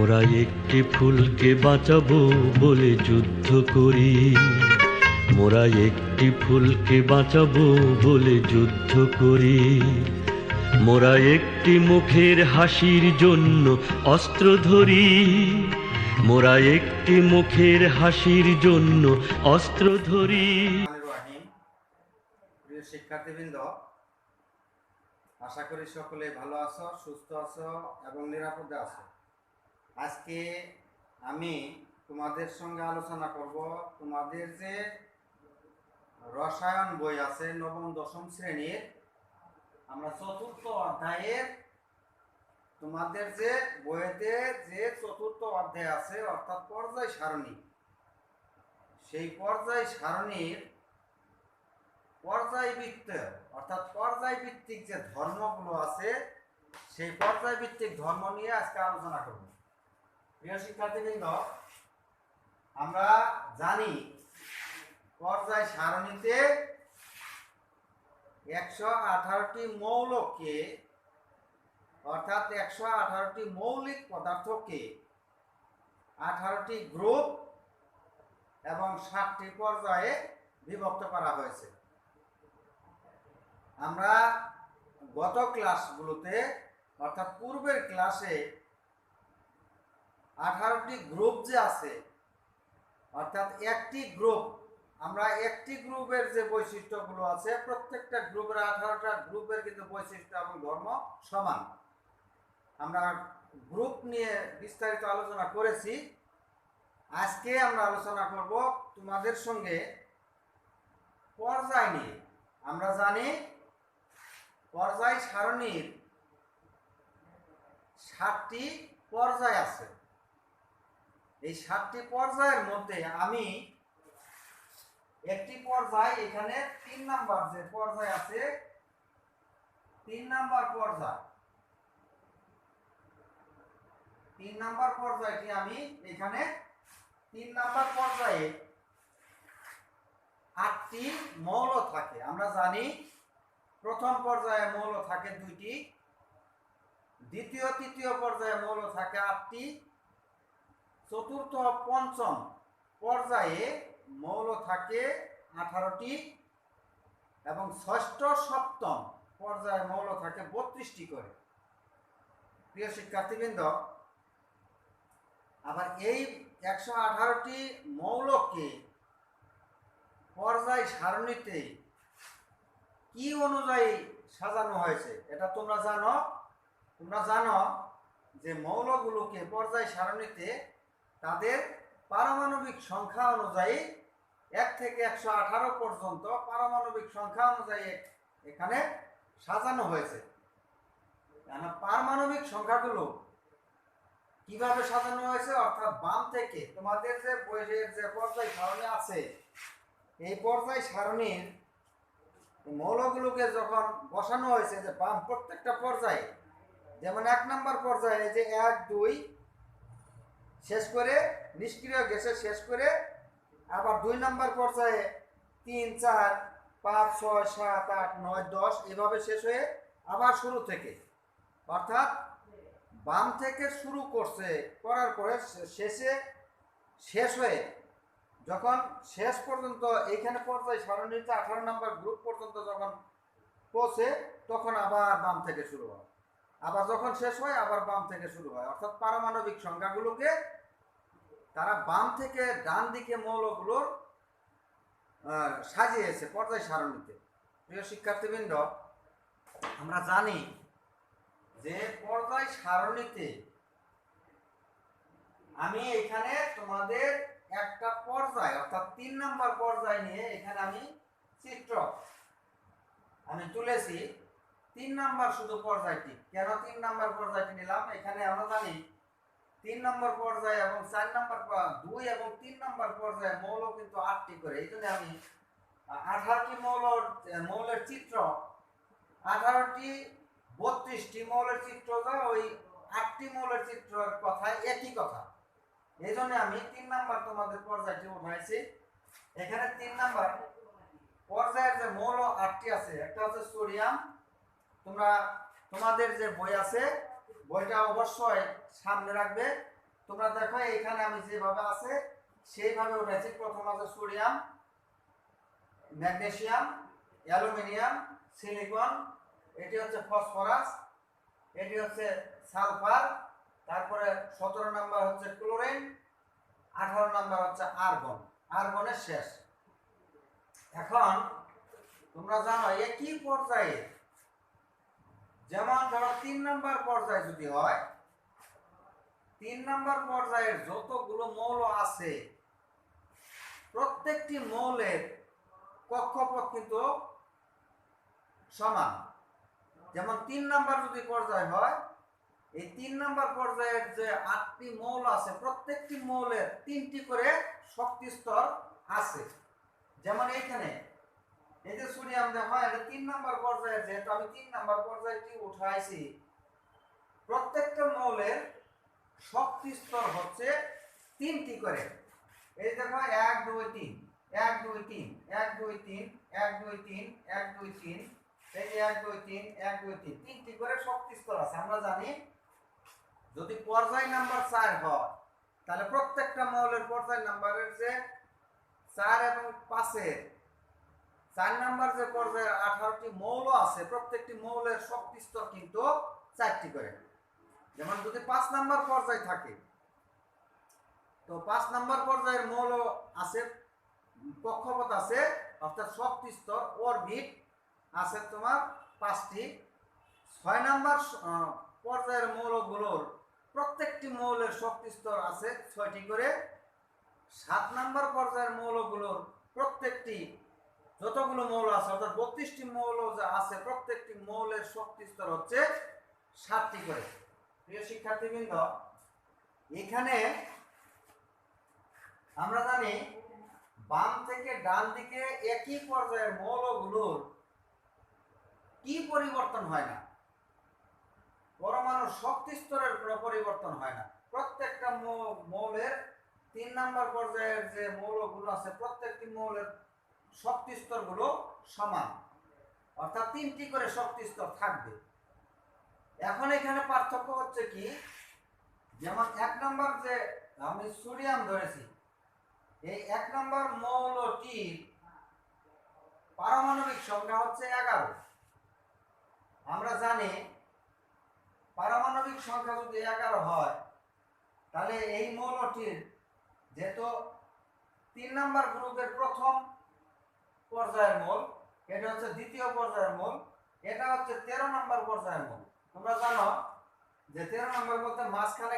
মোরা একটি ফুলকে বাঁচাবো বলে যুদ্ধ করি, মোরা একটি ফুলকে বাঁচাবো বলে যুদ্ধ করি। মোরা একটি মুখের হাসির জন্য অস্ত্র ধরি, মোরা একটি মুখের হাসির জন্য অস্ত্র ধরি। প্রিয় শিক্ষার্থীবৃন্দ, আশা করি সকলে ভালো আছো, সুস্থ আছো এবং নিরাপদে আছো। আজকে আমি তোমাদের সঙ্গে আলোচনা করব তোমাদের যে রসায়ন বই আছে নবম দশম শ্রেণীর, আমরা চতুর্থ অধ্যায়ের তোমাদের যে বইতে যে চতুর্থ অধ্যায় আছে অর্থাৎ পর্যায় সারণী, সেই পর্যায় সারণীর পর্যায়বৃত্ত অর্থাৎ পর্যায়ভিত্তিক যে ধর্মগুলো আছে সেই পর্যায়ভিত্তিক ধর্ম নিয়ে আজকে আলোচনা করব। প্রিয় শিক্ষার্থীবৃন্দ, আমরা জানি পর্যায় সারণীতে 118টি মৌলকে অর্থাৎ 118টি মৌলিক পদার্থকে 18টি গ্রুপ এবং 7টি পর্যায়ে বিভক্ত করা হয়েছে। আমরা গত ক্লাসগুলোতে অর্থাৎ পূর্বের ক্লাসে 18টি গ্রুপ যে আছে অর্থাৎ একটি গ্রুপ, আমরা একটি গ্রুপের যে বৈশিষ্ট্যগুলো আছে প্রত্যেকটা গ্রুপের 18টা গ্রুপের কিন্তু বৈশিষ্ট্য এবং ধর্ম সমান। আমরা গ্রুপ নিয়ে বিস্তারিত আলোচনা করেছি। আজকে আমরা আলোচনা করব তোমাদের সঙ্গে পর্যায় নিয়ে। আমরা জানি পর্যায় সারণীর 7টি পর্যায় আছে। এই 7টি পর্যায়ের মধ্যে আমি একটি পর্যায়, এখানে 3 নাম্বার যে পর্যায় আছে 3 নাম্বার পর্যায়, 3 নাম্বার পর্যায়টি আমি এখানে 3 নাম্বার পর্যায়ে 8টি মৌল থাকে। আমরা জানি প্রথম পর্যায়ে মৌল থাকে 2টি, দ্বিতীয় তৃতীয় পর্যায়ে মৌল থাকে 8টি, চতুর্থ পঞ্চম পর্যায়ে মৌল থাকে 18টি এবং ষষ্ঠ সপ্তম পর্যায়ে মৌল থাকে 32টি করে। প্রিয় শিক্ষার্থীবৃন্দ, আবার এই 118টি মৌলকে পর্যায় সারণীতে কি অনুযায়ী সাজানো হয়েছে এটা তোমরা জানো যে মৌলগুলোকে পর্যায় সারণীতে তাদের পারমাণবিক সংখ্যা অনুযায়ী 1 থেকে 118 পর্যন্ত পারমাণবিক সংখ্যা অনুযায়ী এখানে সাজানো হয়েছে। পারমাণবিক সংখ্যাগুলো কিভাবে সাজানো হয়েছে অর্থাৎ বাম থেকে তোমাদের যে বইয়ের যে পর্যায় সারণী আছে এই পর্যায় সারণীর মৌলগুলোকে যখন বসানো হয়েছে যে বাম প্রত্যেকটা পর্যায়ে, যেমন 1 নম্বর পর্যায়ে যে 1 2 শেষ করে নিষ্ক্রিয় গ্যাসে শেষ করে, আবার 2 নম্বর পর্যায়ে 3 4 5 6 7 8 9 10 এভাবে শেষ হয়ে আবার শুরু থেকে, অর্থাৎ বাম থেকে শুরু করার পরে শেষ হয়ে যখন শেষ পর্যন্ত এইখানে পর্যায় সারণীতে 18 নম্বর গ্রুপ পর্যন্ত যখন পৌঁছে তখন আবার বাম থেকে শুরু হয়, আবার যখন শেষ হয় আবার বাম থেকে শুরু হয়। অর্থাৎ পারমাণবিক সংখ্যাগুলোকে তারা বাম থেকে ডান দিকে মৌলগুলোর সাজিয়েছে পর্যায় সারণীতে। প্রিয় শিক্ষার্থীবৃন্দ, আমরা জানি যে পর্যায় সারণীতে আমি এখানে তোমাদের একটা পর্যায় অর্থাৎ 3 নম্বর পর্যায় নিয়ে এখানে আমি চিত্র তুলেছি। 3 নম্বর শুধু পর্যায়টি, কেন 3 নম্বর পর্যায়টি নিলাম, এখানে আমরা জানি 3 নম্বর পর্যায়ে এবং 4 নম্বর 2 এবং 3 নম্বর পর্যায়ে মৌল কিন্তু 8টি করে। এই জন্য আমি 18টি মৌলের চিত্র 18টি 32টি মৌলের চিত্র যা ওই 8টি মৌলের চিত্রের কথা একই কথা। এই জন্য আমি 3 নম্বর তোমাদের পর্যায়টি উঠাইছি। এখানে 3 নম্বর পর্যায়ের যে মৌল 8টি আছে, একটা হচ্ছে সোডিয়াম। তোমাদের যে বই আছে বইটা অবশ্যই সামনে রাখবে। তোমরা দেখো এখানে আমি যেভাবে আছে সেইভাবে উঠাইছি। প্রথম আছে সোডিয়াম, ম্যাগনেসিয়াম, অ্যালুমিনিয়াম, সিলিকন, এটি হচ্ছে ফসফরাস, এটি হচ্ছে সালফার, তারপরে 17 নাম্বার হচ্ছে ক্লোরিন, 18 নাম্বার হচ্ছে আর্গন। আর্গনের শেষ। এখন তোমরা জানো একই পর্যায়ে, যেমন ধরো 3 নাম্বার পর্যায়ে যদি হয়, 3 নাম্বার পর্যায়ের যতগুলো মৌল আছে প্রত্যেকটি মৌলের কক্ষপথ কিন্তু সমান। যেমন 3 নাম্বার যদি পর্যায় হয়, এই 3 নাম্বার পর্যায়ের যে 8টি মৌল আছে প্রত্যেকটি মৌলের 3টি করে শক্তি স্তর আছে। যেমন এইখানে এই যে সোডিয়াম দেখো, এটা 3 নাম্বার পর্যায়ে, যেহেতু আমি 3 নাম্বার পর্যায়টি উঠাইছি, প্রত্যেকটা মৌলের শক্তি স্তর হচ্ছে 3টি করে। এই দেখো 1 2 3 1 2 3 1 2 3 1 2 3 1 2 3, এই যে 1 2 3 1 2 3, 3টি করে শক্তি স্তর আছে। আমরা জানি যদি পর্যায় নাম্বার 4 হয় তাহলে প্রত্যেকটা মৌলের পর্যায় নাম্বারের যে 4 এবং 5 এর 4 নাম্বার যে পর্যায়ে 18টি মৌল আছে প্রত্যেকটি মৌলের শক্তি স্তর কিন্তু 4টি করে। যেমন যদি 5 নাম্বার পর্যায় থাকে, তো 5 নাম্বার পর্যায়ের মৌল আছে, কক্ষপথ আছে, অর্থাৎ শক্তি স্তর অরবিট আছে তোমার 5টি। 6 নাম্বার পর্যায়ের মৌলগুলোর প্রত্যেকটি মৌলের শক্তি স্তর আছে 6টি করে। 7 নাম্বার পর্যায়ের মৌলগুলোর প্রত্যেকটি, যতগুলো মৌল আছে অর্থাৎ 32টি মৌল যা আছে প্রত্যেকটি মৌলের শক্তি স্তর হচ্ছে 7টি করে। প্রিয় শিক্ষার্থীবৃন্দ, এখানে আমরা জানি বাম থেকে ডান দিকে একই পর্যায়ের মৌলগুলোর কি পরিবর্তন হয় না, পরমাণুর শক্তি স্তরের কোনো পরিবর্তন হয় না। প্রত্যেকটা মৌলের 3 নাম্বার পর্যায়ের যে মৌলগুলো আছে প্রত্যেকটি মৌলের শক্তি স্তরগুলো সমান, অর্থাৎ 3টি করে শক্তি স্তর থাকবে। এখন এখানে পার্থক্য হচ্ছে কি, যেমন 1 নাম্বার যে আমি সোডিয়াম ধরেছি, এই 1 নাম্বার মৌলটির পারমাণবিক সংখ্যা হচ্ছে 11। আমরা জানি পারমাণবিক সংখ্যা যদি 11 হয় তাহলে এই মৌলটির, যেহেতু 3 নাম্বার গ্রুপের প্রথম পর্যায়ের মৌল, এটা হচ্ছে দ্বিতীয় পর্যায়ের মৌল, এটা হচ্ছে 13 নাম্বার পর্যায়ের মৌল। তোমরা জানো যে 13 নাম্বার বলতে মাঝখানে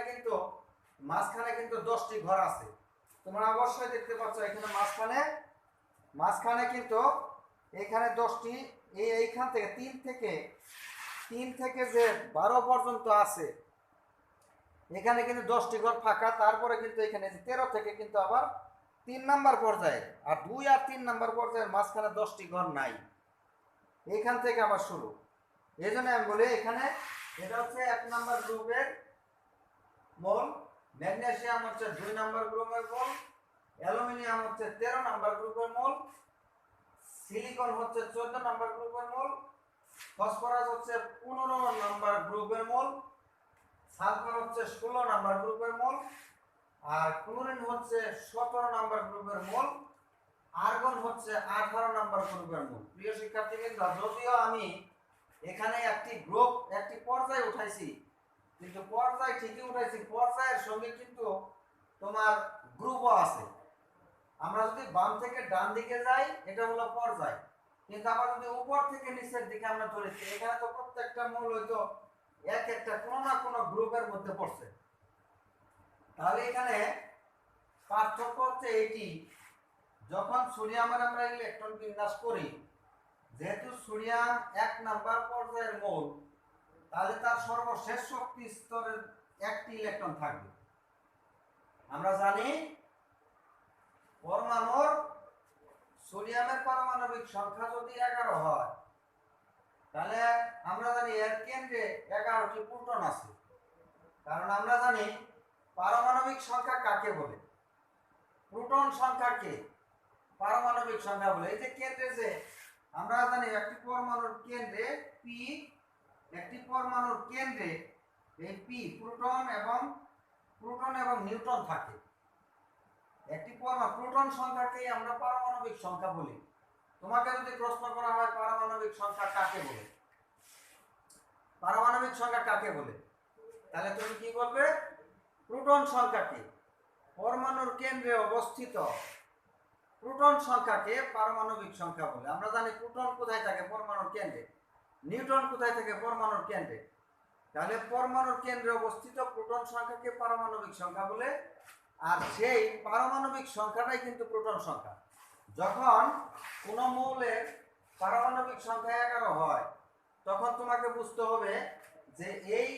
কিন্তু 10টি ঘর আছে। তোমরা অবশ্যই দেখতে পাচ্ছ এখানে মাঝখানে কিন্তু এখানে 10টি, এইখান থেকে 3 থেকে যে 12 পর্যন্ত আছে এখানে কিন্তু 10টি ঘর ফাঁকা। তারপরে কিন্তু এখানে 13 থেকে কিন্তু আবার 3 নাম্বার পর্যায়ে, আর 2 আর 3 নাম্বার পর্যায়ের মাঝখানে 10টি ঘর নাই, এইখান থেকে আবার শুরু। এই জন্য আমি বলি এখানে এটা হচ্ছে 1 নাম্বার গ্রুপের মৌল, ম্যাগনেসিয়াম হচ্ছে 2 নাম্বার গ্রুপের মৌল, অ্যালুমিনিয়াম হচ্ছে 13 নাম্বার গ্রুপের মৌল, সিলিকন হচ্ছে 14 নাম্বার গ্রুপের মৌল, ফসফরাস হচ্ছে 15 নাম্বার গ্রুপের মৌল, সালফার হচ্ছে 16 নাম্বার গ্রুপের মৌল, আর ক্লোরিন হচ্ছে 17 নাম্বার গ্রুপের মৌল, আর্গন হচ্ছে 18 নাম্বার গ্রুপের মৌল। প্রিয় শিক্ষার্থীবৃন্দ, যদিও আমি এখানে একটি পর্যায় উঠাইছি, কিন্তু পর্যায় ঠিকই উঠাইছি, পর্যায়ের সঙ্গে কিন্তু তোমার গ্রুপও আছে। আমরা যদি বাম থেকে ডান দিকে যাই এটা হলো পর্যায়, কিন্তু আবার যদি উপর থেকে নিচের দিকে আমরা ধরেছি, এখানে তো প্রত্যেকটা মৌল হয়তো একটা কোনো না কোনো গ্রুপের মধ্যে পড়ছে। তাহলে এখানে পার্থক্য হচ্ছে এটি, যখন সোডিয়ামের আমরা ইলেকট্রন বিন্যাস করি, যেহেতু সোডিয়াম 1 নাম্বার পর্যায়ের মৌল, তাহলে তার সর্বশেষ শক্তি স্তরের 1টি ইলেকট্রন থাকবে। আমরা জানি পরমাণুর সোডিয়ামের পারমাণবিক সংখ্যা যদি 11 হয় তাহলে আমরা জানি এর কেন্দ্রে 11টি প্রোটন আছে। কারণ আমরা জানি পারমাণবিক সংখ্যা কাকে বলে, প্রোটন সংখ্যাকে পারমাণবিক সংখ্যা বলে। এই যে কেন্দ্রে, যে আমরা জানি একটি পরমাণুর কেন্দ্রে এই পি প্রোটন এবং প্রোটন এবং নিউট্রন থাকে। একটি প্রোটন সংখ্যাকেই আমরা পারমাণবিক সংখ্যা বলি। তোমাকে যদি প্রশ্ন করা হয় পারমাণবিক সংখ্যা কাকে বলে, পারমাণবিক সংখ্যা কাকে বলে, তাহলে তুমি কি বলবে? প্রোটন সংখ্যাকে, পরমাণুর কেন্দ্রে অবস্থিত প্রোটন সংখ্যাকে পারমাণবিক সংখ্যা বলে। আমরা জানি প্রোটন কোথায় থাকে? পরমাণুর কেন্দ্রে। নিউট্রন কোথায় থাকে? পরমাণুর কেন্দ্রে। তাহলে পরমাণুর কেন্দ্রে অবস্থিত প্রোটন সংখ্যাকে পারমাণবিক সংখ্যা বলে। আর সেই পারমাণবিক সংখ্যাটাই কিন্তু প্রোটন সংখ্যা। যখন কোনো মৌলের পারমাণবিক সংখ্যা 11 হয়, তখন তোমাকে বুঝতে হবে যে এই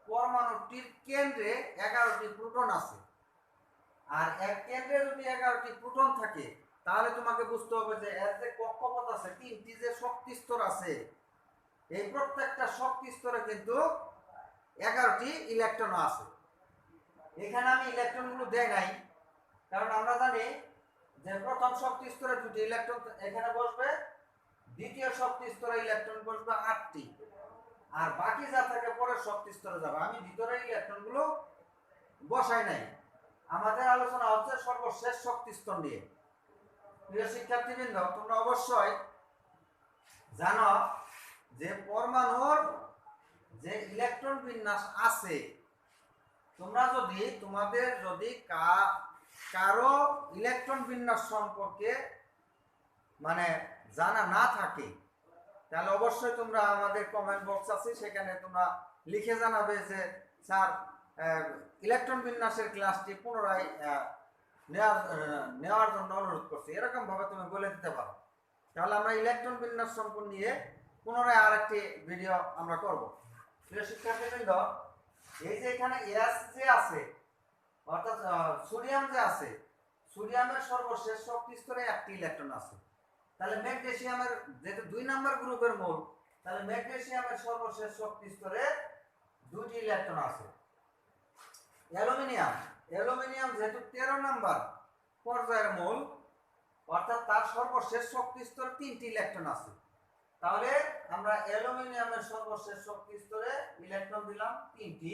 পরমাণুটির কেন্দ্রে 11টি প্রোটন আছে। আর এক কেন্দ্রে যদি 11টি প্রোটন থাকে, তাহলে তোমাকে বুঝতে হবে যে এর যে কক্ষপথ আছে, 3টি যে শক্তি স্তর আছে, এই প্রত্যেকটা শক্তি স্তরে কিন্তু 11টি ইলেকট্রন আছে। এখানে আমি ইলেকট্রনগুলো দেই নাই, কারণ আমরা জানি যে প্রথম শক্তি স্তরে 2টি ইলেকট্রন এখানে বসবে, দ্বিতীয় শক্তি স্তরে ইলেকট্রন বসবে 8টি, আর বাকি যা থাকে পরের শক্তি স্তরে যাবে। আমি ভিতরে ইলেকট্রনগুলো বসাই নাই। আমাদের আলোচনা হচ্ছে সর্বশেষ শক্তি স্তর নিয়ে। প্রিয় শিক্ষার্থীবৃন্দ, তোমরা অবশ্যই জানো যে পরমাণুর যে ইলেকট্রন বিন্যাস আছে, তোমাদের যদি কারো ইলেকট্রন বিন্যাস সম্পর্কে মানে জানা না থাকে, তাহলে অবশ্যই তোমরা আমাদের কমেন্ট বক্স আছে, সেখানে তোমরা লিখে জানাবে যে স্যার ইলেকট্রন বিন্যাসের ক্লাসটি পুনরায় নেওয়ার জন্য অনুরোধ করছি, এরকম ভাবে তুমি বলে দিতে পারো। তাহলে আমরা ইলেকট্রন বিন্যাস সম্পর্ক নিয়ে পুনরায় আরেকটি ভিডিও আমরা করব। প্রিয় শিক্ষার্থীবৃন্দ, এই যে এখানে এস যে আছে, অর্থাৎ সোডিয়াম যে আছে, সোডিয়ামের সর্বশেষ শক্তি স্তরে 1টি ইলেকট্রন আছে। তাহলে ম্যাগনেসিয়ামের যেহেতু 2 নম্বর গ্রুপের মূল, তাহলে ম্যাগনেসিয়ামের সর্বশেষ শক্তি স্তরে 2টি ইলেকট্রন আছে। অ্যালুমিনিয়াম যেহেতু 13 নম্বর পর্যায়ের মূল, অর্থাৎ তার সর্বশেষ শক্তি স্তরে 3টি ইলেকট্রন আছে। তাহলে আমরা অ্যালুমিনিয়ামের সর্বশেষ শক্তি স্তরে ইলেকট্রন দিলাম 3টি।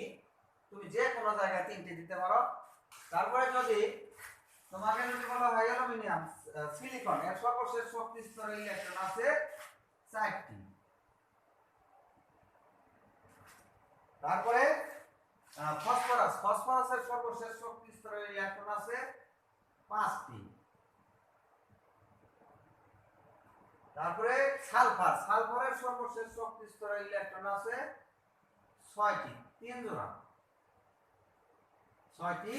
তুমি যে কোনো জায়গায় 3টি দিতে পারো। তারপরে যদি তোমাকে বলা হয় অ্যালুমিনিয়াম সিলিকন, এর সর্বশেষ শক্তি স্তরে ইলেকট্রন আছে 4টি। তারপরে ফসফরাসের সর্বশেষ শক্তি স্তরে ইলেকট্রন আছে 5টি। তারপরে সালফারের সর্বশেষ শক্তি স্তরে ইলেকট্রন আছে 6টি, 3 জোড়া 6টি।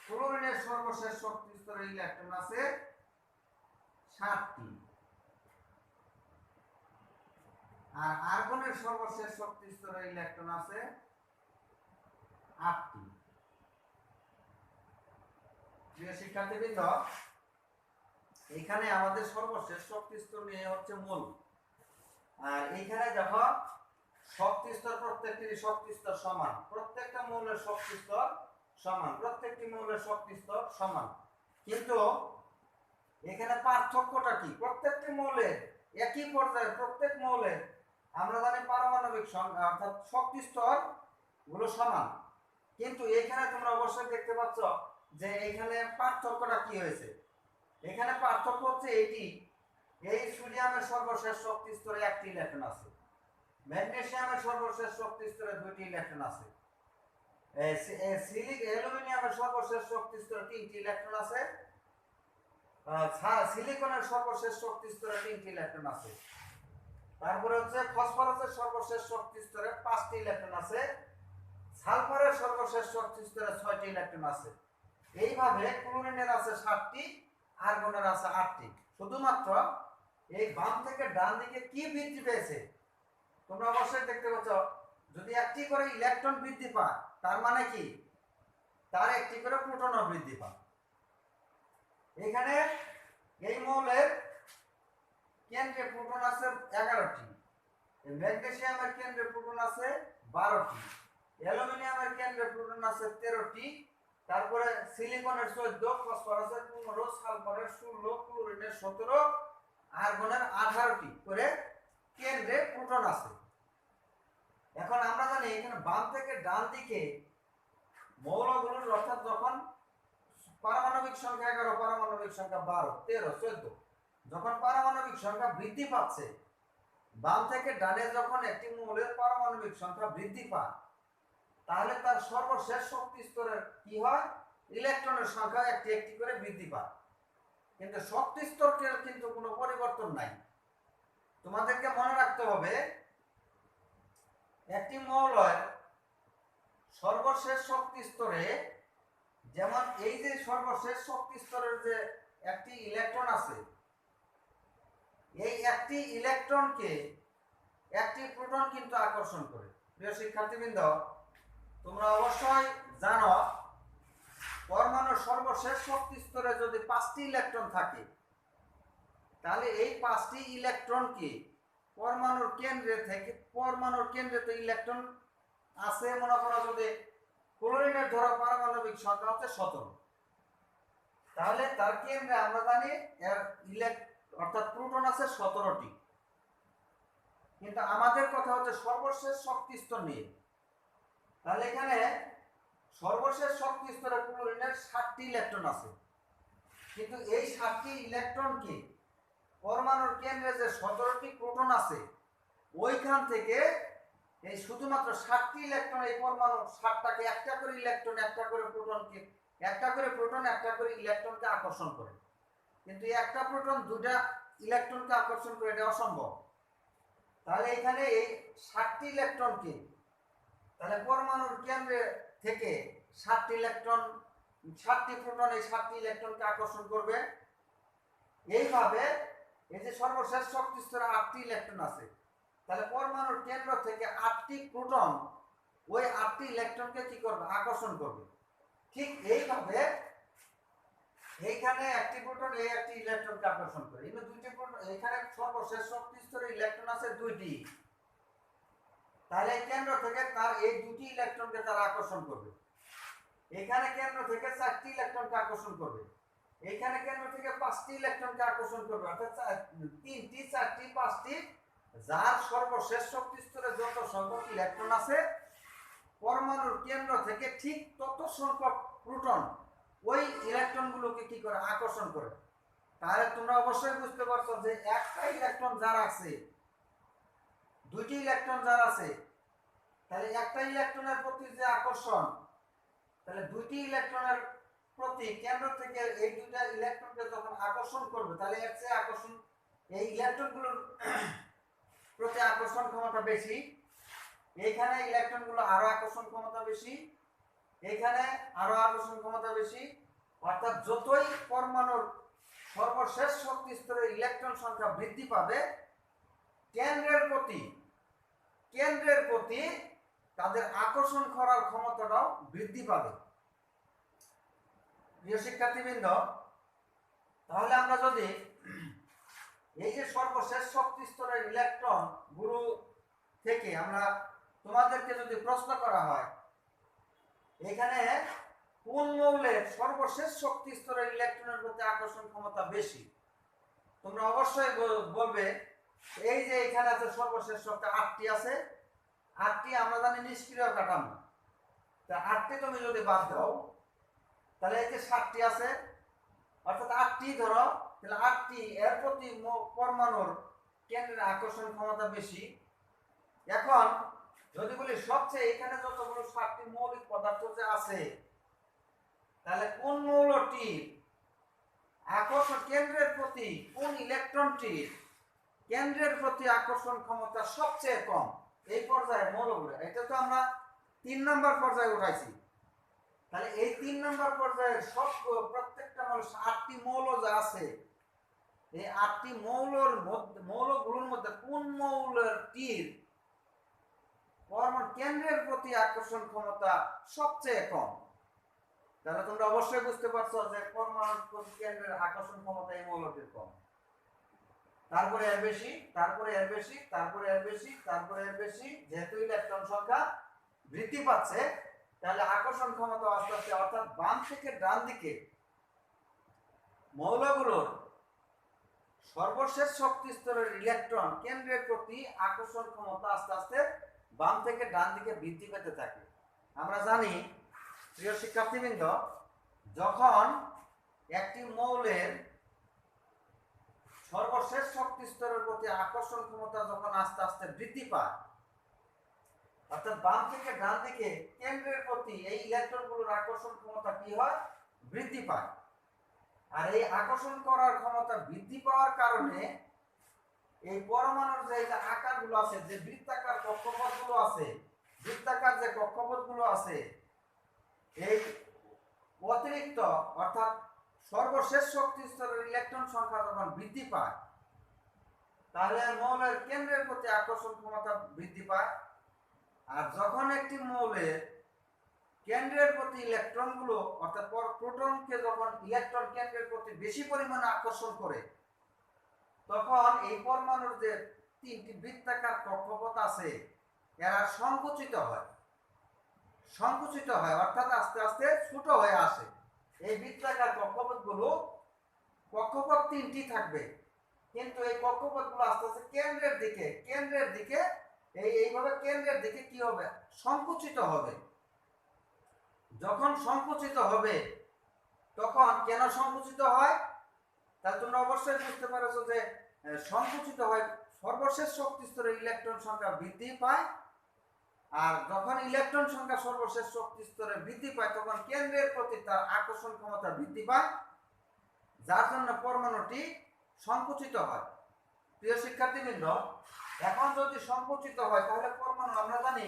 ক্লোরিনের সর্বশেষ শক্তি স্তরে ইলেকট্রন আছে 7টি। আর আর্গনের সর্বশেষ শক্তি স্তরে ইলেকট্রন আছে 8টি। প্রিয় শিক্ষার্থীবৃন্দ, এখানে আমাদের সর্বশেষ শক্তি স্তর নিয়ে হচ্ছে মূল। আর এইখানে দেখো শক্তি স্তর, প্রত্যেকটি শক্তি স্তর সমান, প্রত্যেকটা মৌলের শক্তি স্তর সমান, প্রত্যেকটি মৌলের শক্তি স্তর সমান। কিন্তু এখানে পার্থক্যটা কি? প্রত্যেকটি মৌলের একই পর্যায়ে, প্রত্যেক মৌলের আমরা জানি পারমাণবিক সংখ্যা অর্থাৎ শক্তি স্তর গুলো সমান, কিন্তু এখানে তোমরা অবশ্যই দেখতে পাচ্ছ যে এখানে পার্থক্যটা কি হয়েছে। এখানে পার্থক্য হচ্ছে এই সোডিয়ামের সর্বশেষ শক্তি স্তরে 1টি ইলেকট্রন আছে, ম্যাগনেসিয়ামের সর্বশেষ শক্তি স্তরে 2টি ইলেকট্রন আছে, অ্যালুমিনিয়ামের সর্বশেষ শক্তি স্তরে 3টি ইলেকট্রন আছে, সিলিকনের সর্বশেষ শক্তি স্তরে 3টি ইলেকট্রন আছে। তারপরে হচ্ছে ফসফরাসের সর্বশেষ শক্তি স্তরে 5টি ইলেকট্রন আছে, সালফারের সর্বশেষ শক্তি স্তরে 6টি ইলেকট্রন আছে। এইভাবে ক্লোরিনের আছে 7টি, আর্গনের আছে 8টি। শুধুমাত্র এই বাম থেকে ডান দিকে কি বৃদ্ধি পেয়েছে তোমরা অবশ্যই দেখতে পাচ্ছ। যদি 1টি করে ইলেকট্রন বৃদ্ধি পায়, তার মানে কি তার 1টি করে প্রোটনও বৃদ্ধি পায়। এখানে এই মৌলের কেন্দ্রে প্রোটন আছে 11টি, ম্যাগনেসিয়ামের কেন্দ্রে প্রোটন আছে 12টি, অ্যালুমিনিয়ামের কেন্দ্রে প্রোটন আছে 13টি, তারপরে সিলিকনের 14, ফসফরাসের 15, সালফারের 16, ক্লোরিনের 17, আর্গনের 18টি করে কেন্দ্রে প্রোটন আছে। এখন আমরা জানি এখানে বাম থেকে ডান দিকে মৌলগুলোর অর্থাৎ যখন পারমাণবিক সংখ্যা 11, পারমাণবিক সংখ্যা 12, 13, 14, যখন পারমাণবিক সংখ্যা বৃদ্ধি পাচ্ছে, বাম থেকে ডানে যখন একটি মৌলের পারমাণবিক সংখ্যা বৃদ্ধি পায়, তাহলে তার সর্বশেষ শক্তি স্তরের কি হয়, ইলেকট্রনের সংখ্যা একটি একটি করে বৃদ্ধি পায়। কিন্তু শক্তি স্তরের কিন্তু কোনো পরিবর্তন নাই। তোমাদেরকে মনে রাখতে হবে, একটি মৌলের সর্বশেষ শক্তি স্তরে, যেমন এই যে সর্বশেষ শক্তি স্তরের যে একটি ইলেকট্রন আছে, এই একটি ইলেকট্রনকে একটি প্রোটন কিন্তু আকর্ষণ করে। প্রিয় শিক্ষার্থীবৃন্দ, তোমরা অবশ্যই জানো, পরমাণুর সর্বশেষ শক্তি স্তরে যদি 5টি ইলেকট্রন থাকে, তাহলে এই 5টি ইলেকট্রনকে পরমাণুর কেন্দ্রে তো ইলেকট্রন আছে, মনে করো যদি ক্লোরিনের ধরো পারমাণবিক সংখ্যা হচ্ছে 17, তাহলে তার কেন্দ্রে আমরা জানি এর অর্থাৎ প্রোটন আছে 17টি। কিন্তু আমাদের কথা হচ্ছে সর্বশেষ শক্তি স্তর নিয়ে। তাহলে এখানে সর্বশেষ শক্তি স্তরে ক্লোরিনের 7টি ইলেকট্রন আছে, কিন্তু এই 7টি ইলেকট্রনকে পরমাণুর কেন্দ্রে যে 17টি প্রোটন আছে, ওইখান থেকে এই শুধুমাত্র 7টি ইলেকট্রন, এই পরমাণু 7টাকে একটা করে ইলেকট্রন, একটা করে প্রোটনকে, একটা করে প্রোটন, একটা করে ইলেকট্রনকে আকর্ষণ করে। কিন্তু একটা প্রোটন 2টা ইলেকট্রনকে আকর্ষণ করে, এটা অসম্ভব। তাহলে এখানে এই 7টি ইলেকট্রনকে, তাহলে পরমাণুর কেন্দ্রে থেকে 7টি ইলেকট্রন, 7টি প্রোটন এই 7টি ইলেকট্রনকে আকর্ষণ করবে। এইভাবে এই যে সর্বশেষ শক্তি স্তরে 8টি ইলেকট্রন আছে, তাহলে পরমাণুর কেন্দ্র থেকে 8টি প্রোটন ওই 8টি ইলেকট্রনকে কি করবে, আকর্ষণ করবে। ঠিক এইভাবে এইখানে একটি প্রোটন এই একটি ইলেকট্রনকে আকর্ষণ করে, এই দুইটি প্রোটন, এখানে সর্বশেষ শক্তি স্তরে ইলেকট্রন আছে 2টি, তাহলে কেন্দ্র থেকে তার এই 2টি ইলেকট্রনকে তারা আকর্ষণ করবে। এখানে কেন্দ্র থেকে 4টি ইলেকট্রনকে আকর্ষণ করবে, এইখানে কেন্দ্র থেকে 5টি ইলেকট্রনকে আকর্ষণ করবে, অর্থাৎ 3টি, 4টি, 5টি, যার সর্বশেষ শক্তি স্তরে যত সংখ্যক ইলেকট্রন আছে, পরমাণুর কেন্দ্র থেকে ঠিক তত সংখ্যক প্রোটন ওই ইলেকট্রনগুলোকে কি করে, আকর্ষণ করে। তাহলে তোমরা অবশ্যই বুঝতে পারছো যে একটা ইলেকট্রন যার আছে, 2টি ইলেকট্রন যার আছে, তাহলে একটা ইলেকট্রনের প্রতি যে আকর্ষণ, তাহলে 2টি ইলেকট্রনের প্রতি কেন্দ্র থেকে এই 2টা ইলেকট্রনকে যখন আকর্ষণ করবে, তাহলে এর চেয়ে আকর্ষণ, এই ইলেকট্রনগুলোর প্রতি আকর্ষণ ক্ষমতা বেশি, এইখানে ইলেকট্রনগুলো আরো আকর্ষণ ক্ষমতা বেশি, এইখানে আরো আকর্ষণ ক্ষমতা বেশি। অর্থাৎ যতই পরমাণুর সর্বশেষ শক্তি স্তরে ইলেকট্রন সংখ্যা বৃদ্ধি পাবে, কেন্দ্রের প্রতি তাদের আকর্ষণ করার ক্ষমতাটাও বৃদ্ধি পাবে। প্রিয় শিক্ষার্থীবৃন্দ, তাহলে আমরা যদি এই যে সর্বশেষ শক্তি স্তরের ইলেকট্রন গুলো থেকে আমরা, তোমাদেরকে যদি প্রশ্ন করা হয় এখানে কোন মৌলের সর্বশেষ শক্তি স্তরের ইলেকট্রনের প্রতি আকর্ষণ ক্ষমতা বেশি, তোমরা অবশ্যই বলবে এই যে এখানে আছে সর্বশেষ শক্তি 8টি আছে, 8টি আমরা জানি নিষ্ক্রিয় কাঠামো, তা 8টি তুমি যদি বাদ দাও, তাহলে এই যে 7টি আছে, অর্থাৎ 8টি ধরো, তাহলে 8টি, এর প্রতি পরমাণুর কেন্দ্রের আকর্ষণ ক্ষমতা বেশি। এখন যদি বলি সবচেয়ে এখানে যতগুলো 7টি মৌলিক পদার্থ যে আছে, তাহলে কোন মৌলটির আকর্ষণ কেন্দ্রের প্রতি, কোন ইলেকট্রনটির কেন্দ্রের প্রতি আকর্ষণ ক্ষমতা সবচেয়ে কম, এই পর্যায়ে মৌলগুলো, এটা তো আমরা 3 নম্বর পর্যায়ে উঠাইছি। তাহলে এই 3 নম্বর পর্যায়ে সব প্রত্যেকটা আটটি মৌল যা আছে, এই 8টি মৌলগুলোর মধ্যে কোন মৌলটির পরমাণু কেন্দ্রের প্রতি আকর্ষণ ক্ষমতা সবচেয়ে কম, তাহলে তোমরা অবশ্যই বুঝতে পারছো যে পরমাণুর প্রতি কেন্দ্রের আকর্ষণ ক্ষমতা এই মৌলটির কম। তারপরে এর বেশি, তারপরে এর বেশি, তারপরে এর বেশি, তারপরে এর বেশি, যেহেতু ইলেকট্রন সংখ্যা বৃদ্ধি পাচ্ছে, তাহলে আকর্ষণ ক্ষমতা আস্তে আস্তে, অর্থাৎ বাম থেকে ডান দিকে মৌলগুলোর সর্বশেষ শক্তি স্তরের ইলেকট্রন কেন্দ্রের প্রতি আকর্ষণ ক্ষমতা আস্তে আস্তে বাম থেকে ডান দিকে বৃদ্ধি পেতে থাকে। আমরা জানি প্রিয় শিক্ষার্থীবৃন্দ, যখন একটি মৌলের সর্বশেষ শক্তি স্তরের প্রতি আকর্ষণ ক্ষমতা যখন আস্তে আস্তে বৃদ্ধি পায়, অর্থাৎ বাম থেকে ডান দিকে কেন্দ্রের প্রতি এই ইলেকট্রনগুলোর আকর্ষণ ক্ষমতা কি হয়? বৃদ্ধি পায়। আর এই আকর্ষণ করার ক্ষমতা বৃদ্ধি পাওয়ার কারণে এই পরমাণুর যে আকারগুলো আছে, যে বৃত্তাকার কক্ষপথগুলো আছে, বৃত্তাকার যে কক্ষপথগুলো আছে, এই অতিরিক্ত অর্থাৎ সর্বশেষ শক্তি স্তরের ইলেকট্রন সংখ্যা যখন বৃদ্ধি পায়, তাহলে মৌলের কেন্দ্রের প্রতি আকর্ষণ ক্ষমতা বৃদ্ধি পায়। আর যখন একটি মৌলের কেন্দ্রের প্রতি ইলেকট্রনগুলো অর্থাৎ প্রোটনকে যখন ইলেকট্রন কেন্দ্রের প্রতি বেশি পরিমাণে আকর্ষণ করে, তখন এই পরমাণুর যে তিনটি বৃত্তাকার কক্ষপথ আছে এরা সংকুচিত হয় অর্থাৎ আস্তে আস্তে ছোট হয়ে আসে। এই বৃত্তাকার কক্ষপথগুলো, কক্ষপথ তিনটি থাকবে, কিন্তু এই কক্ষপথগুলো আস্তে আস্তে কেন্দ্রের দিকে এইভাবে কেন্দ্রের দিকে কি হবে? সংকুচিত হবে। যখন সংকুচিত হবে, তখন কেন সংকুচিত হয়? তাহলে তোমরা অবশ্যই বুঝতে পারছো যে সংকুচিত হয় সর্বশেষ শক্তি স্তরে ইলেকট্রন সংখ্যা বৃদ্ধি পায়। আর যখন ইলেকট্রন সংখ্যা সর্বশেষ শক্তি স্তরে বৃদ্ধি পায়, তখন কেন্দ্রের প্রতি তার আকর্ষণ ক্ষমতা বৃদ্ধি পায়, যার জন্য পরমাণুটি সংকুচিত হয়। প্রিয় শিক্ষার্থীবৃন্দ, এখন যদি সংকুচিত হয়, তাহলে পরমাণু, আমরা জানি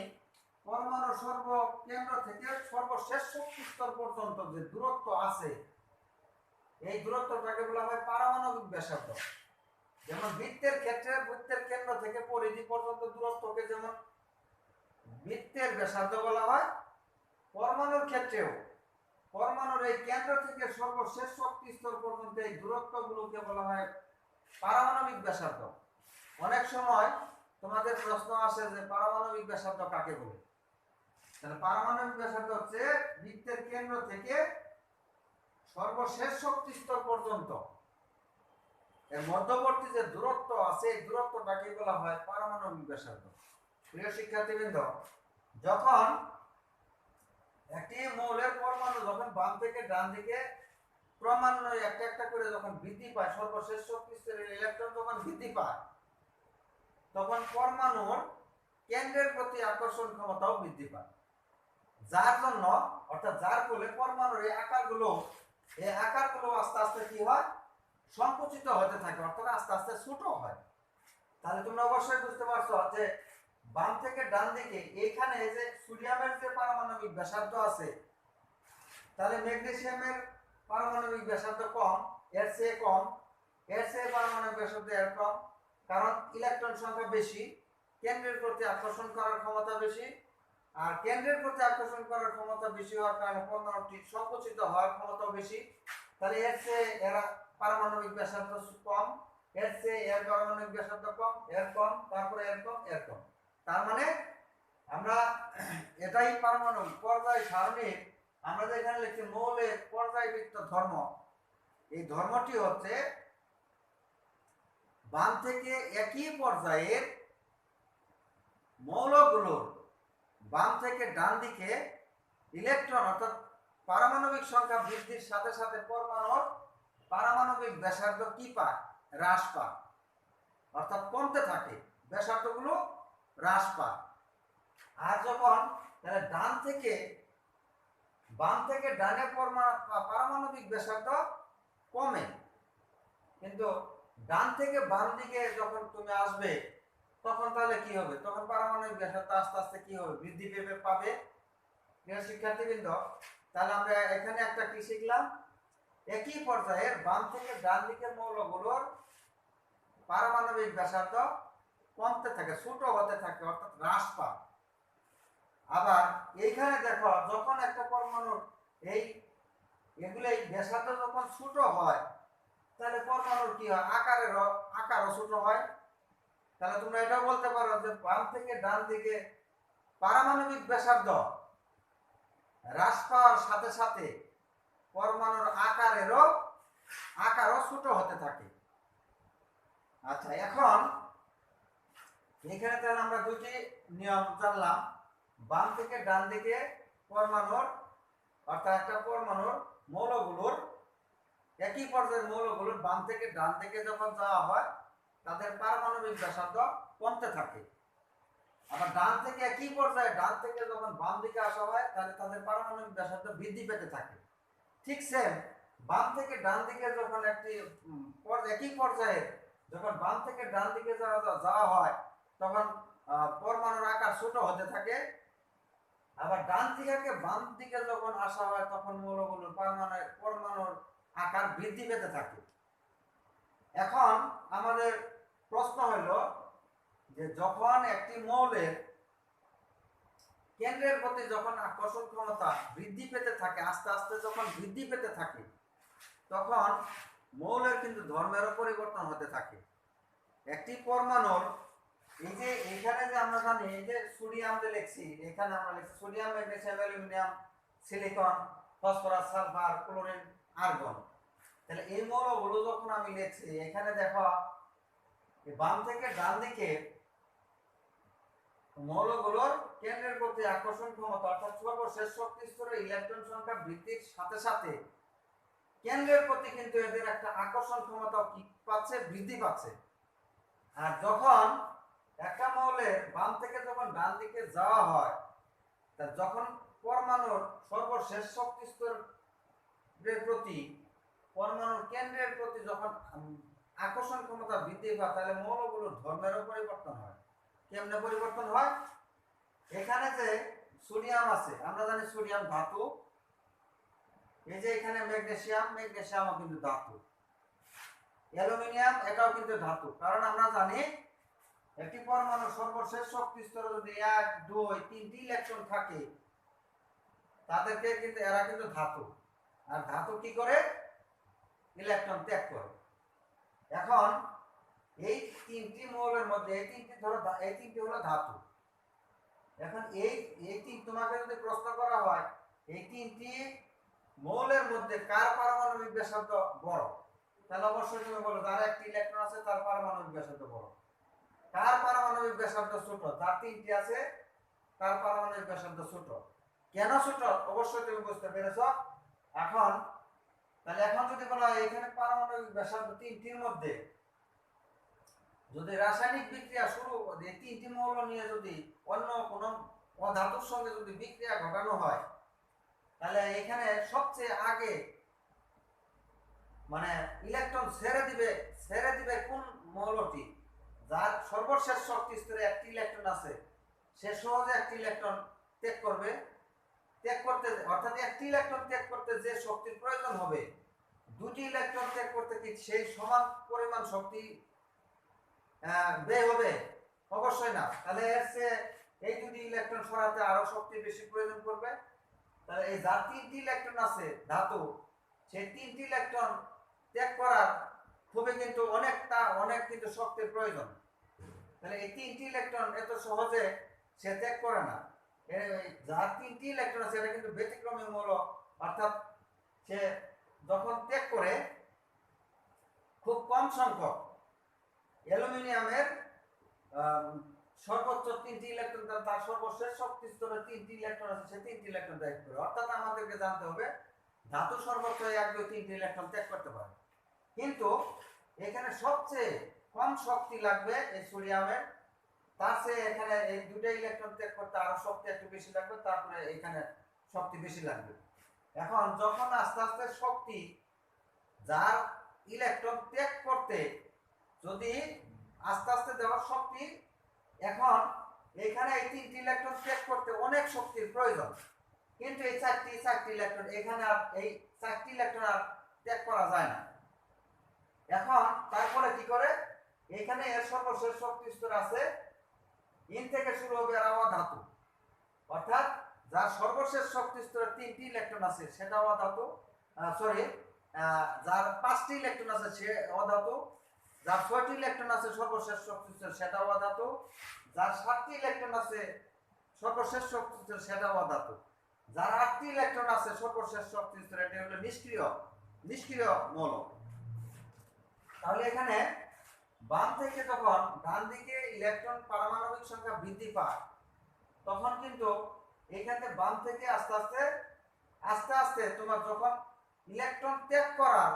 পরমাণুর সর্বকেন্দ্র থেকে সর্বশেষ শক্তি স্তর পর্যন্ত যে দূরত্ব আছে, এই দূরত্বটাকে বলা হয় পারমাণবিক ব্যাসার্ধ। যেমন বৃত্তের ক্ষেত্রে বৃত্তের কেন্দ্র থেকে পরিধি পর্যন্ত দূরত্বকে যেমন বৃত্তের ব্যাসার্ধ বলা হয়, পরমাণুর ক্ষেত্রেও পরমাণুর এই কেন্দ্র থেকে সর্বশেষ শক্তি স্তর পর্যন্ত এই দূরত্বগুলোকে বলা হয় পারমাণবিক ব্যাসার্ধ। অনেক সময় তোমাদের প্রশ্ন আসে যে পারমাণবিক ব্যাসার্ধ কাকে বলে? তাহলে পারমাণবিক ব্যাসার্ধ হচ্ছে বৃত্তের কেন্দ্র থেকে সর্বশেষ শক্তি স্তর পর্যন্ত এর মধ্যবর্তী যে দূরত্ব আছে, এই দূরত্বটাকে বলা হয় পারমাণবিক ব্যাসার্ধ। প্রিয় শিক্ষার্থীবৃন্দ, যখন একটি মৌলের পরমাণু যখন বাম থেকে ডান দিকে ক্রমান্বয়ে একটা একটা করে যখন বৃদ্ধি পায়, সর্বশেষ শক্তি স্তরের ইলেকট্রন যখন বৃদ্ধি পায়, তখন পরমাণুর কেন্দ্রের প্রতি আকর্ষণ ক্ষমতাও বৃদ্ধি পায়। যার জন্য অর্থাৎ যার ফলে পরমাণুর এই আকারগুলো আস্তে আস্তে কি হয়? সংকুচিত হতে থাকে, অর্থাৎ আস্তে আস্তে ছোট হয়। তাহলে তোমরা অবশ্যই বুঝতে পারছো যে বাম থেকে ডান দিকে এইখানে যে সোডিয়ামের যে পারমাণবিক ব্যাসার্ধ আছে, তাহলে ম্যাগনেসিয়ামের পারমাণবিক ব্যাসার্ধ কম, এর চেয়ে কম, এর চেয়ে পারমাণবিক ব্যাসার্ধ এর কম, কারণ ইলেকট্রন সংখ্যা বেশি, কেন্দ্রের প্রতি আকর্ষণ করার ক্ষমতা বেশি। আর কেন্দ্রের প্রতি আকর্ষণ করার ক্ষমতা বেশি হওয়ার কারণে পরমাণুটি সংকুচিত হওয়ার ক্ষমতাও বেশি। তাহলে এর চেয়ে এরা পারমাণবিক ব্যাসার্ধ কম, এর চেয়ে এর পারমাণবিক ব্যাসার্ধ কম, এর কম, তারপরে এর কম, এর কম। তার মানে আমরা এটাই পারমাণবিক পর্যায় সারণীর আমরা যেখানে লিখছি মৌলের পর্যায়বৃত্ত ধর্ম, এই ধর্মটি হচ্ছে বাম থেকে একই পর্যায়ের মৌলগুলোর বাম থেকে ডান দিকে ইলেকট্রন অর্থাৎ পারমাণবিক সংখ্যা বৃদ্ধির সাথে সাথে পরমাণুর পারমাণবিক ব্যাসার্ধ কি পায়? হ্রাস পায়, অর্থাৎ কমতে থাকে, ব্যাসার্ধগুলো হ্রাস পায়। আর যখন তাহলে বাম থেকে ডানে পারমাণবিক ব্যাসার্ধ কমে, কিন্তু ডান থেকে বাম দিকে যখন তুমি আসবে, তখন তাহলে কি হবে? তখন পারমাণবিক ব্যাসার্ধ আস্তে আস্তে কি হবে? বৃদ্ধি পাবে। প্রিয় শিক্ষার্থীবৃন্দ, তাহলে আমরা এখানে একটা কি শিখলাম? একই পর্যায়ের বাম থেকে ডান দিকের মৌলগুলোর পারমাণবিক ব্যাসার্ধ কমতে থাকে, ছোট হতে থাকে, অর্থাৎ হ্রাস পায়। আবার এইখানে দেখো, যখন একটা পরমাণুর এগুলো ব্যাসার্ধ যখন ছোট হয়, তাহলে পরমাণুর কি হয়? আকারও ছোট হয়। তাহলে তোমরা এটাও বলতে পারো যে বাম থেকে ডান দিকে পারমাণবিক ব্যাসার্ধ হ্রাস পাওয়ার সাথে সাথে পরমাণুর আকারও ছোট হতে থাকে। আচ্ছা, এখন এখানে তাহলে আমরা দুটি নিয়ম জানলাম। বাম থেকে ডান দিকে পরমাণুর অর্থাৎ একটা পরমাণুর মৌলগুলোর একই পর্যায়ের মৌলগুলোর বাম থেকে ডান দিকে যখন যাওয়া হয় তাদের পারমাণবিক ব্যাসার্ধ কমতে থাকে। আবার ডান থেকে একই পর্যায়ে ডান থেকে যখন বাম দিকে আসা হয় তাহলে তাদের পারমাণবিক ব্যাসার্ধ বৃদ্ধি পেতে থাকে। ঠিক সেম বাম থেকে ডান দিকে যখন একটি একই পর্যায়ে যখন বাম থেকে ডান দিকে যাওয়া হয় তখন পরমাণুর আকার ছোট হতে থাকে। আবার ডান থেকে বাম দিকে যখন আসা হয় তখন মৌলগুলোর পরমাণুর আকার বৃদ্ধি পেতে থাকে। এখন আমাদের প্রশ্ন হলো যে যখন একটি মৌলের কেন্দ্রের প্রতি যখন আকর্ষণ ক্ষমতা বৃদ্ধি পেতে থাকে, আস্তে আস্তে যখন বৃদ্ধি পেতে থাকে তখন মৌলের কিন্তু ধর্মেরও পরিবর্তন হতে থাকে। একটি পরমাণুর এই যে এখানে যে আমরা জানি এই যে সোডিয়াম যে লিখছি, এখানে আমরা লিখছি sodium, magnesium, aluminium, silicon, phosphorus, sulphur, chlorine, argon. তাহলে এই মৌলগুলো যখন আমি লিখছি এখানে দেখো বাম থেকে ডান দিকে মৌলগুলোর কেন্দ্রের প্রতি আকর্ষণ ক্ষমতা অর্থাৎ সর্বশেষ শক্তি স্তরে ইলেকট্রন সংখ্যা বৃদ্ধির সাথে সাথে কেন্দ্রের প্রতি কিন্তু এদের একটা আকর্ষণ ক্ষমতা কি পাচ্ছে, বৃদ্ধি পাচ্ছে। আর যখন একটা মৌলের বাম থেকে যখন ডান দিকে যাওয়া হয় তা যখন পরমাণুর সর্বশেষ শক্তি স্তরের প্রতি পরমাণুর কেন্দ্রের প্রতি যখন আকর্ষণ ক্ষমতা বৃদ্ধি পায় তাহলে মৌলগুলোর ধর্মেরও পরিবর্তন হয়। কেমনে পরিবর্তন হয়? এখানে যে সোডিয়াম আছে আমরা জানি সোডিয়াম ধাতু, এই যে এখানে ম্যাগনেসিয়ামও কিন্তু ধাতু, অ্যালুমিনিয়াম এটাও কিন্তু ধাতু। কারণ আমরা জানি একটি পরমাণুর সর্বশেষ শক্তি স্তরে যদি 1, 2, 3টি ইলেকট্রন থাকে তাদেরকে কিন্তু এরা কিন্তু ধাতু। আর ধাতু কি করে? ইলেকট্রন ত্যাগ করে। এখন এই তিনটি মৌলের মধ্যে এই তিনটি হলো ধাতু। এখন এই তোমাকে যদি প্রশ্ন করা হয় এই তিনটি মৌলের মধ্যে কার পারমাণবিক ব্যাসার্ধ বড়, তাহলে অবশ্যই তুমি বলো যার একটি ইলেকট্রন আছে তার পারমাণবিক ব্যাসার্ধ বড়। কার পারমাণবিক ব্যাসার্ধ ছোট? যার তিনটি আছে তার পারমাণবিক ব্যাসার্ধ ছোট। কেন ছোট অবশ্যই তুমি বুঝতে পেরেছ। এখন তাহলে এখন যদি বলা হয় এখানে পারমাণবিক ব্যাসার্ধ তিনটির মধ্যে যদি রাসায়নিক বিক্রিয়া শুরু এই তিনটি মৌল নিয়ে যদি অন্য কোনো অধাতুর সঙ্গে যদি বিক্রিয়া ঘটানো হয় তাহলে এখানে সবচেয়ে আগে মানে ইলেকট্রন ছেড়ে দিবে কোন মৌলটি? যার সর্বশেষ শক্তি স্তরে একটি ইলেকট্রন আছে সে সহজে একটি ইলেকট্রন ত্যাগ করবে। অর্থাৎ একটি ইলেকট্রন ত্যাগ করতে যে শক্তির প্রয়োজন হবে দুটি ইলেকট্রন ত্যাগ করতে কি সেই সমান পরিমাণ শক্তি ব্যয় হবে? অবশ্যই না। তাহলে এই দুটি ইলেকট্রন সরাতে আরো শক্তি বেশি প্রয়োজন পড়বে। তাহলে এই যার তিনটি ইলেকট্রন আছে ধাতু সেই তিনটি ইলেকট্রন ত্যাগ করার খুবই কিন্তু অনেক কিন্তু শক্তির প্রয়োজন। তাহলে এই তিনটি ইলেকট্রন এত সহজে সে ত্যাগ করে না। যার তিনটি ইলেকট্রন আছে এটা কিন্তু ব্যতিক্রমী মৌল, অর্থাৎ সে যখন ত্যাগ করে খুব কম সংখ্যক অ্যালুমিনিয়ামের সর্বোচ্চ তিনটি ইলেকট্রন তার সর্বশেষ শক্তি স্তরে তিনটি ইলেকট্রন আছে সে তিনটি ইলেকট্রন ত্যাগ করে। অর্থাৎ আমাদেরকে জানতে হবে ধাতু সর্বোচ্চ 1, 2, 3টি ইলেকট্রন ত্যাগ করতে পারে, কিন্তু এখানে সবচেয়ে কম শক্তি লাগবে এই সোডিয়ামের। তার চেয়ে এখানে এই দুটো ইলেকট্রন ত্যাগ করতে আরো শক্তি একটু বেশি লাগবে, তারপরে এখানে শক্তি বেশি লাগবে। এখন যখন আস্তে আস্তে শক্তি যার ইলেকট্রন ত্যাগ করতে যদি আস্তে আস্তে দেওয়ার শক্তি, এখন এখানে এই তিনটি ইলেকট্রন ত্যাগ করতে অনেক শক্তির প্রয়োজন, কিন্তু এই চারটি ইলেকট্রন এখানে আর এই চারটি ইলেকট্রন আর ত্যাগ করা যায় না। এখন তারপরে কি করে? এখানে এর সর্বশেষ শক্তি স্তর আছে ইন থেকে শুরু হবে আর অধাতু, অর্থাৎ যার সর্বশেষ শক্তি স্তরে 3টি ইলেকট্রন আছে সেটা অধাতু, যার 5টি ইলেকট্রন আছে সে অধাতু, যার 6টি ইলেকট্রন আছে সর্বশেষ শক্তি স্তর সেটা অধাতু, যার 7টি ইলেকট্রন আছে সর্বশেষ শক্তি স্তর সেটা অধাতু, যার 8টি ইলেকট্রন আছে সর্বশেষ শক্তি স্তর এটা হলো নিষ্ক্রিয় মৌল। তাহলে এখানে বাম থেকে যখন ডান দিকে ইলেকট্রন পারমাণবিক সংখ্যা বৃদ্ধি পায় তখন কিন্তু এখানে বাম থেকে আস্তে আস্তে আস্তে আস্তে তোমার যখন ইলেকট্রন ত্যাগ করার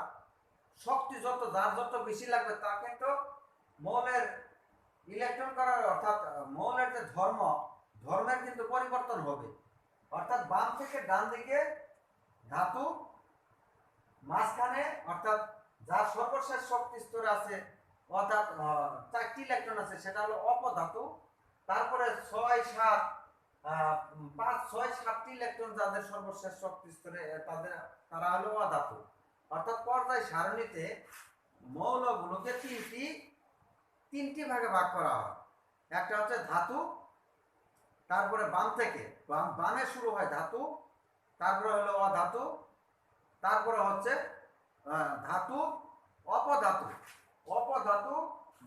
শক্তি যার যত বেশি লাগবে তা কিন্তু মৌলের ইলেকট্রন করার অর্থাৎ মৌলের যে ধর্মের কিন্তু পরিবর্তন হবে। অর্থাৎ বাম থেকে ডান দিকে ধাতু, মাঝখানে অর্থাৎ যার সর্বশেষ শক্তি স্তরে আছে অর্থাৎ 4টি ইলেকট্রন আছে সেটা হলো অপধাতু। তারপরে 6, 7, 5, 6, 7টি ইলেকট্রন যাদের সর্বশেষ শক্তি স্তরে তারা হলো অধাতু। অর্থাৎ পর্যায় সারণীতে মৌলগুলোকে তিনটি ভাগে ভাগ করা হয়। একটা হচ্ছে ধাতু, তারপরে বাম থেকে বামে শুরু হয় ধাতু, তারপরে হলো অধাতু, তারপরে হচ্ছে ধাতু, অপধাতু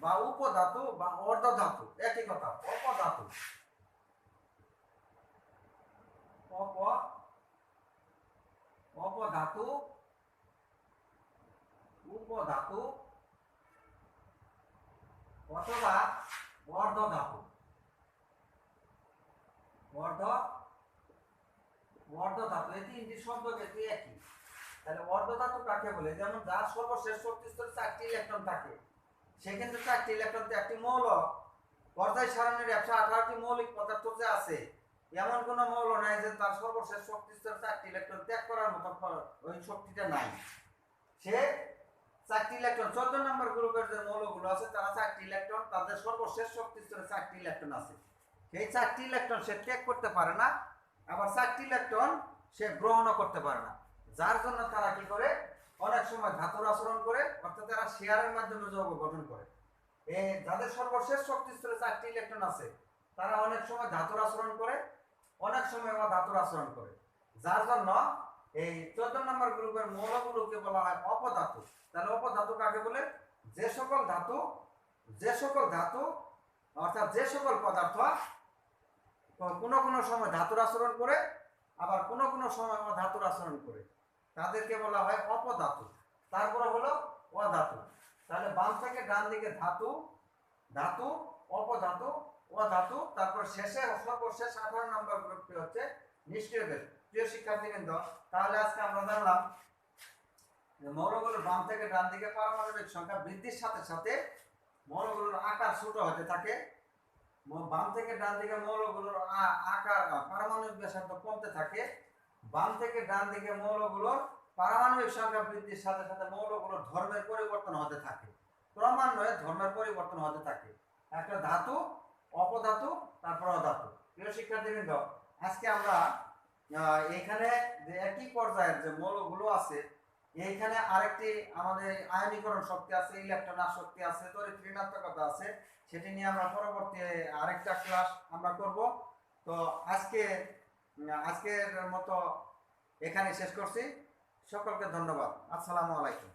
বা উপধাতু বা অর্ধধাতু, একই কথা, অপধাতু, অপধাতু, উপধাতু অথবা অর্ধধাতু। অর্ধধাতু এই তিনটি শব্দ কিন্তু একই। তাহলে অর্ধধাতু কাকে বলে? যেমন যার সর্বশেষ শক্তি স্তরে 4টি ইলেকট্রন থাকে, সে কিন্তু 4টি ইলেকট্রন একটি মৌল। পর্যায় সারণীর 118টি মৌলিক পদার্থ যে আছে, এমন কোন মৌল নাই যে তার সর্বশেষ শক্তি স্তরে 4টি ইলেকট্রন ত্যাগ করার মতো ওই শক্তিটা নাই। সে 4টি ইলেকট্রন 14 নম্বর গ্রুপের যে মৌলগুলো আছে তারা 4টি ইলেকট্রন, তাদের সর্বশেষ শক্তি স্তরে 4টি ইলেকট্রন আছে। সেই 4টি ইলেকট্রন সে ত্যাগ করতে পারে না, আবার 4টি ইলেকট্রন সে গ্রহণও করতে পারে না। যার জন্য তারা কি করে? অনেক সময় ধাতুর আচরণ করে, অর্থাৎ তারা শেয়ারের মাধ্যমে যৌগ গঠন করে। যাদের সর্বশেষ শক্তি স্তরে 4টি ইলেকট্রন আছে তারা অনেক সময় ধাতুর আচরণ করে, অনেক সময় আবার ধাতুর আচরণ করে। যার জন্য এই 14 নম্বর গ্রুপের মৌলগুলোকে বলা হয় অপধাতু। তাহলে অপধাতু কাকে বলে? যে সকল ধাতু অর্থাৎ যে সকল পদার্থ কোনো সময় ধাতুর আচরণ করে, আবার কোনো সময় ধাতুর আচরণ করে, তাদেরকে বলা হয় অপধাতু। তারপরে হলো অধাতু। তাহলে বাম থেকে ডান দিকে ধাতু, অপধাতু, অধাতু, তারপর সর্বশেষ 18 নম্বর গ্রুপটি হচ্ছে নিষ্ক্রিয় গ্যাস। প্রিয় শিক্ষার্থীবৃন্দ, তাহলে আজকে আমরা জানলাম মৌলগুলোর বাম থেকে ডান দিকে পারমাণবিক সংখ্যা বৃদ্ধির সাথে সাথে মৌলগুলোর আকার ছোট হতে থাকে। বাম থেকে ডান দিকে মৌলগুলোর আকার পারমাণবিক ব্যাসার্ধ কমতে থাকে। বাম থেকে ডান দিকে মৌলগুলোর পারমাণবিক সংখ্যা বৃদ্ধির সাথে সাথে মৌলগুলোর ধর্মের পরিবর্তন হতে থাকে, ক্রমান্বয়ে ধর্মের পরিবর্তন হতে থাকে। একটা ধাতু, অপধাতু, তারপর অধাতু। প্রিয় শিক্ষার্থীবৃন্দ, আজকে আমরা এখানে যে একই পর্যায়ের যে মৌলগুলো আছে, এইখানে আরেকটি আমাদের আয়নীকরণ শক্তি আছে, ইলেকট্রন শক্তি আছে, তড়িৎ ঋণাত্মকতা আছে, সেটি নিয়ে আমরা পরবর্তী আরেকটা ক্লাস আমরা করব। তো আজকের মতো এখানে শেষ করছি। সকলকে ধন্যবাদ। আসসালামু আলাইকুম।